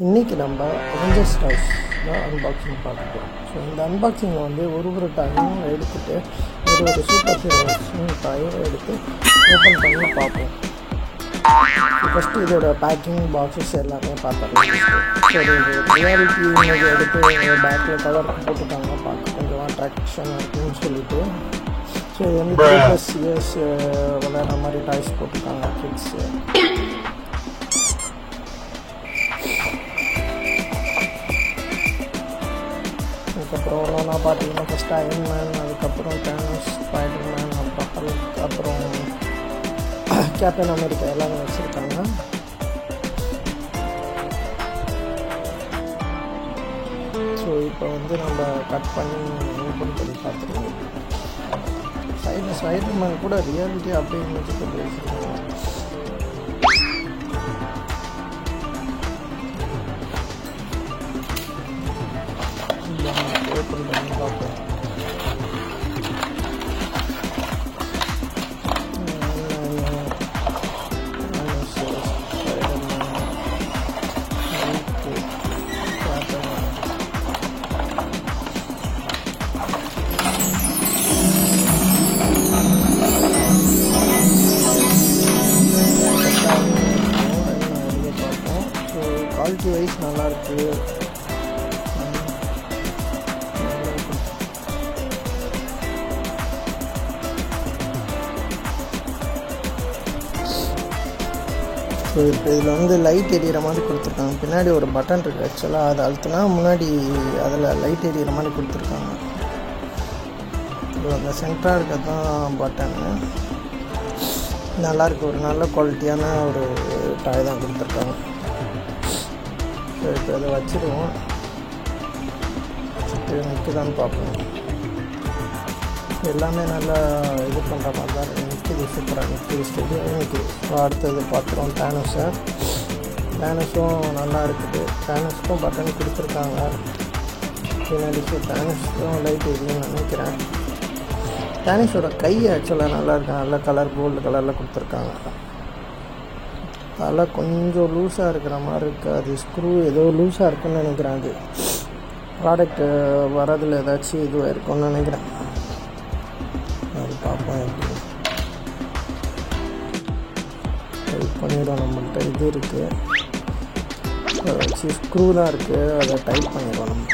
இன்றைக்கி நம்ம Avengers toys தான் அன்பாக்சிங் பார்க்க போகிறோம். ஸோ இந்த அன்பாக்சிங்கில் வந்து ஒரு டாயும் எடுத்துகிட்டு ஒரு சூப்பர் ஹீரோஸ் டாயும் எடுத்து ஓப்பன் பண்ணி பார்ப்போம். ஃபஸ்ட்டு இதோட பேக்கிங் பாக்ஸஸ் எல்லாமே பார்த்துடலாம். ஸோ ரியாலிட்டி இமேஜ் எடுத்து பேக்கில் கவர் போட்டுட்டாங்க, பார்க்க கொஞ்சம் அட்ராக்ஷனாக இருக்குன்னு சொல்லிட்டு. ஸோ இது வந்து 3+ இயர்ஸ் விளையாடுற மாதிரி டாய்ஸ் போட்டிருக்காங்க கிட்ஸு. அதுக்கப்புறம் ஒன்றா பார்த்தீங்கன்னா ஃபஸ்ட்டு அயன்மேன், அதுக்கப்புறம் தேனோஸ், ஸ்பைடர்மேன், அப்புறம் கேப்டன் அமெரிக்கா எல்லாமே வச்சுருக்காங்க. ஸோ இப்போ வந்து நம்ம கட் பண்ணி ஓப்பன் பண்ணி பார்த்துருக்கோம். ஸ்பைடர்மேன் கூட ரியாலிட்டி அப்படியே இமேஜ் கொண்டு வச்சுருக்காங்க. ஓப்பன் பண்ணி பார்ப்போம். ஸோ குவாலிட்டி வைஸ் நல்லாயிருக்கு. ஸோ இப்போ இதில் வந்து லைட் எரியிற மாதிரி கொடுத்துருக்காங்க. பின்னாடி ஒரு பட்டன் இருக்குது, ஆக்சுவலாக அதை அழுத்தினா முன்னாடி அதில் லைட் எரியிற மாதிரி கொடுத்துருக்காங்க. அந்த சென்டராக இருக்கிறது தான் பட்டனு. நல்லாயிருக்கு, ஒரு நல்ல குவாலிட்டியான ஒரு டாய் தான் கொடுத்துருக்காங்க. ஸோ இப்போ அதை வச்சுருவோம், நிற்குதான்னு பார்ப்போம். எல்லாமே நல்லா இது பண்ணுற மாதிரி தான் நிற்கிது, சூப்பராக நிற்கிது, ஸ்டெடியாக நிற்கிது. அடுத்தது பார்த்துருவோம் தேனஸும் நல்லா இருக்குது. தேனஸுக்கும் பட்டன் கொடுத்துருக்காங்க பின்னாடி. ஸோ தேனஸுக்கும் லைட் எரியும்னு நினைக்கிறேன். தேனஸோட கை ஆக்சுவலாக நல்லா இருக்கு, நல்ல கலர் கோல்டு கலரில் கொடுத்துருக்காங்க. அதெல்லாம் கொஞ்சம் லூஸாக இருக்கிற மாதிரி இருக்குது, அது ஸ்க்ரூ ஏதோ லூஸாக இருக்குன்னு நினைக்கிறேன். அது ப்ராடக்ட் வரதில் ஏதாச்சும் இதுவாக இருக்கும்னு நினைக்கிறேன். அது பார்ப்போம் எப்படி டைப் பண்ணிடுவோம். நம்மள்கிட்ட இது இருக்குது, அதை வச்சு ஸ்க்ரூ தான் இருக்குது, அதை டைப் பண்ணிடுவோம் நம்ம.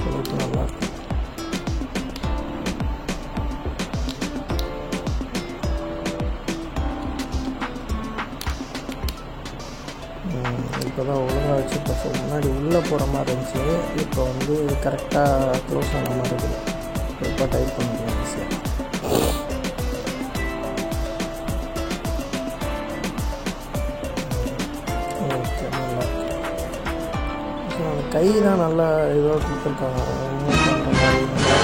அதுக்கு நல்லாயிருக்கும். இப்போ தான் ஒழுங்காக வச்சு இப்போ முன்னாடி உள்ளே போகிற மாதிரி இருந்துச்சு, இப்போ வந்து கரெக்டாக க்ளோஸ் ஆன மாதிரி இருக்குது. இப்போ டைப் பண்ணிக்கலாம் ஈஸியாக. ஓகே, நல்லா ஸோ கை தான் நல்லா இதுவாக கொடுத்துருக்காங்க, மூவ் பண்ணுற மாதிரி நல்லா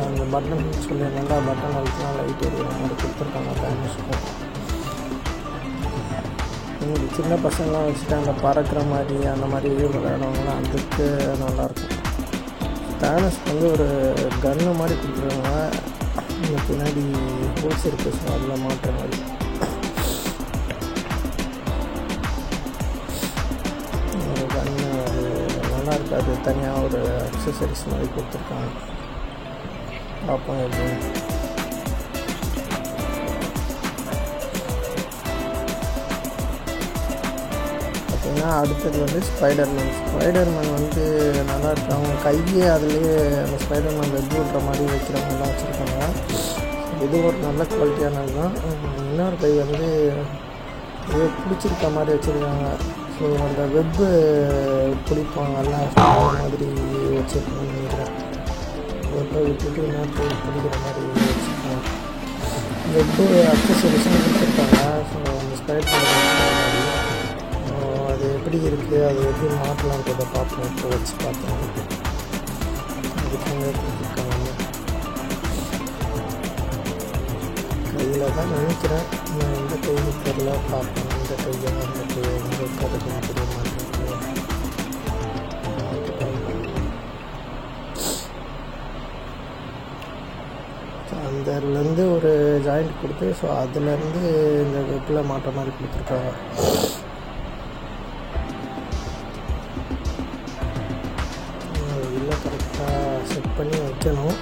அந்த பட்டன் சொல்லி நல்லா பட்டன் அழுத்தினா லைட் எரியிற மாதிரி கொடுத்துருக்காங்க. தேனஸுக்கும் சின்ன பசங்களாம் வச்சுட்டு அந்த பறக்கிற மாதிரி அந்த மாதிரி விளையாடுவாங்களாம், அதுக்கு நல்லாயிருக்கும். தேனஸ் வந்து ஒரு கன்னு மாதிரி கொடுத்துருவாங்க, இந்த பின்னாடி ஹோல்ஸ் இருக்குது, ஸோ அதில் மாட்டுற மாதிரி. ஒரு கன்னு அது நல்லாயிருக்கு, அது தனியாக ஒரு அக்சசரிஸ் மாதிரி கொடுத்துருக்காங்க. பார்ப்போம் எப்படி. பார்த்தீங்கன்னா அடுத்தது வந்து ஸ்பைடர்மேன் வந்து நல்லாயிருக்கு. அவங்க கையே அதுலேயே அந்த ஸ்பைடர்மேன் வெப் விட்ற மாதிரி வைக்கிற மாதிரிலாம் வச்சுருக்காங்க. இது ஒரு நல்ல குவாலிட்டியானது தான். இன்னொரு கை வந்து இது பிடிச்சிருக்க மாதிரி வச்சுருக்காங்க. ஸோ அந்த வெப்பு பிடிப்பாங்கல்ல, அந்த மாதிரி வச்சுருக்கோம்னு நினைக்கிறேன். வெப்பை விட்டுட்டு இன்னொரு பிடிக்கிற மாதிரி வச்சுருக்காங்க. வெப்பு அக்சசரிஸும் கொடுத்துருக்காங்க. ஸோ அந்த ஸ்பைடர்மேன் அது எப்படி இருக்குது, அது எப்படி மாற்றலான்றதை பார்ப்போம். இப்போ வச்சு பார்த்தோம், அதுக்காக கொடுத்துருக்காங்க. கையில் தான் நினைக்கிறேன், நான் எந்த கைன்னு தெரியல, பார்ப்பேன். இந்த கையை அந்த கையை எங்கே உட்காருக்குன்னு தெரிய மாட்டேங்குது. அதுலேருந்து ஒரு ஜாயிண்ட் கொடுத்து ஸோ அதுலேருந்து இந்த வெப்பில் மாட்டுற மாதிரி கொடுத்துருக்காங்க. இல்லை கரெக்டாக செட் பண்ணி வைக்கணும்.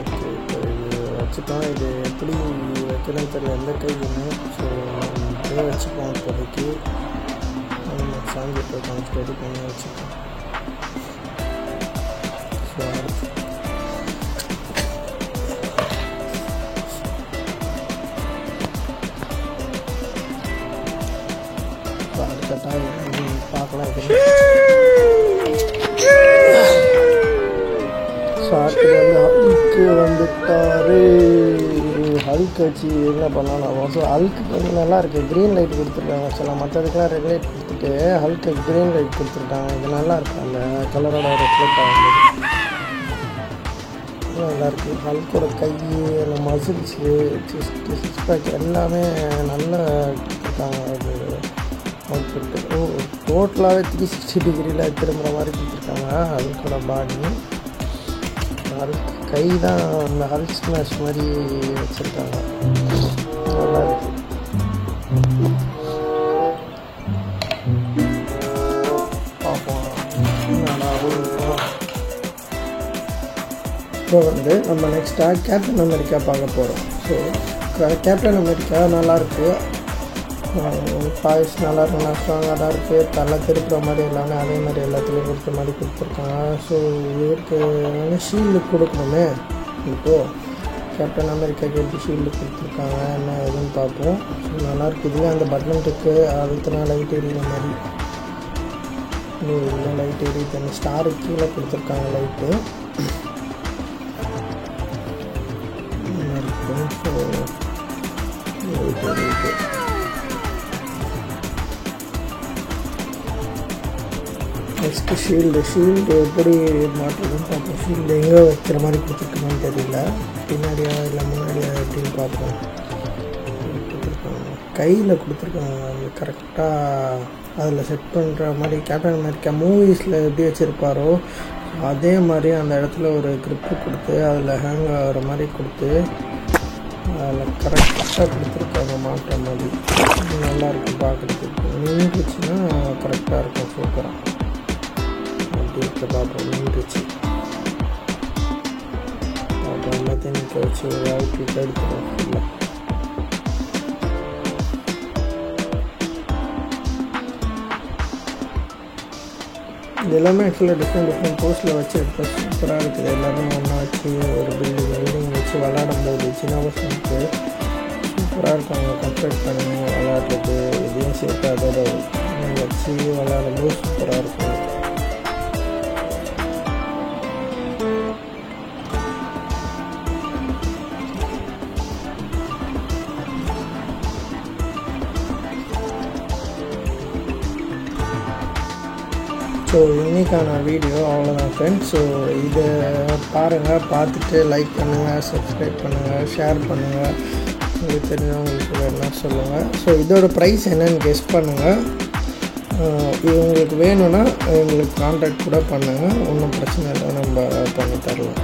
ஓகே, இப்போ இது வச்சுட்டோம். இது எப்படி வைக்கணும்னு தெரியல, எந்த கைன்னு. ஸோ இதே வச்சுப்போம் இப்போதைக்கு. சாஞ்சிட்டு கொஞ்சம் ரெடி பண்ணி வச்சுப்போம். ஸோ அடுத்த பார்க்கலாம். ஸோ அடுத்தது ஹல்க்கு வந்துட்டாரு. ஹல்க் வச்சு என்ன பண்ணலாம்? ஸோ ஹல்க்கு கொஞ்சம் நல்லா இருக்குது. க்ரீன் லைட் கொடுத்துருக்காங்க. சில மற்றதுக்கெலாம் ரெட் லைட் கொடுத்துட்டு ஹல்க்கு க்ரீன் லைட் கொடுத்துருக்காங்க. இது நல்லா இருக்குது. அந்த கலரோட ரெஃப்ளெக்ட் ஆகுது, நல்லாயிருக்கு. ஹல்கோட கை, அந்த மசில்ஸு, செஸ்ட்டு, சிக்ஸ் பேக் எல்லாமே நல்லா கொடுத்தாங்க. அது அவுட்புட்டு டோட்டலாகவே 360 டிகிரியில் திரும்புகிற மாதிரி கொடுத்துருக்காங்க. ஹல்கோட பாடி, ஹல்க் கை தான் அந்த ஹல்க் ஸ்மாஷ் மாதிரி வச்சுருக்காங்க. நல்லா இருக்கு. பார்ப்போம். இப்போ வந்து நம்ம நெக்ஸ்ட்டாக கேப்டன் அமெரிக்கா பார்க்க போகிறோம். ஸோ கேப்டன் அமெரிக்கா நல்லாயிருக்கு. பாய்ஸ் நல்லா இருக்கு, நல்லா ஸ்ட்ராங்காக தான் இருக்குது. தலை திருப்புற மாதிரி எல்லாமே அதே மாதிரி எல்லாத்துலேயும் கொடுத்த மாதிரி கொடுத்துருக்காங்க. ஸோ இவருக்கு வந்து ஷீல்டு கொடுக்கணுமே. இப்போது கேப்டன் அமெரிக்காவுக்கு எப்படி ஷீல்டு கொடுத்துருக்காங்க என்ன எதுன்னு பார்ப்போம். ஸோ நல்லாயிருக்கு. இதுலேயே அந்த பட்டன் இருக்குது, அதுக்குனா லைட் எரியிற மாதிரி. இன்னும் லைட் எரியுது. அந்த ஸ்டாருக்கு கீழே கொடுத்துருக்காங்க லைட்டு. இருக்கும். ஸோ லைட் எரியுது. நெக்ஸ்ட்டு ஷீல்டு எப்படி மாட்டுறதுன்னு பார்ப்போம். ஷீல்டு எங்கே வைக்கிற மாதிரி கொடுத்துருக்கோன்னு தெரியல. பின்னாடியா இல்லை முன்னாடியா எப்படின்னு பார்ப்போம். கையில் கொடுத்துருக்காங்க. அது கரெக்டாக அதில் செட் பண்ணுற மாதிரி கேப்டன் அமெரிக்கா மூவிஸில் எப்படி வச்சுருப்பாரோ அதே மாதிரி அந்த இடத்துல ஒரு க்ரிப்பு கொடுத்து அதில் ஹேங் ஆகிற மாதிரி கொடுத்து அதில் கரெக்டாக கொடுத்துருக்காங்க மாட்டுற மாதிரி. நல்லாயிருக்கும் பார்க்குறதுக்கு. நின்றுச்சுன்னா கரெக்டாக இருக்கும், சூப்பராக. அப்படி இருக்க பார்ப்போம். நின்றுச்சு பார்ப்போம். எல்லாத்தையும் நிற்க வச்சு ஒரு அவுட்ஃபிட் எடுத்துக்கிறோம். இல்லை இது எல்லாமே ஆக்சுவலாக டிஃப்ரெண்ட் போஸ்ட்டில் வச்சு எடுத்தால் சூப்பராக இருக்குது. எல்லாமே ஒன்றா வச்சு ஒரு பில்டிங் வச்சு விளாடும் போது சின்ன பசங்களுக்கு சூப்பராக இருக்காங்க. கன்ஸ்ட்ரக்ட் பண்ணி விளாட்றது எதையும் சேர்த்து அதோட வச்சு விளாடும்போது சூப்பராக இருக்கும். ஸோ இன்றைக்கான வீடியோ அவ்வளோதான் ஃப்ரெண்ட்ஸ். ஸோ இதை பாருங்கள், பார்த்துட்டு லைக் பண்ணுங்கள், சப்ஸ்கிரைப் பண்ணுங்கள், ஷேர் பண்ணுங்கள். உங்களுக்கு தெரிஞ்சவங்களுக்கு வேணா சொல்லுங்கள். ஸோ இதோட ப்ரைஸ் என்னன்னு கெஸ் பண்ணுங்கள். இது உங்களுக்கு வேணும்னா எங்களுக்கு கான்டாக்ட் கூட பண்ணுங்கள். ஒன்றும் பிரச்சனை இல்லை, நம்ம பண்ணி தரலாம்.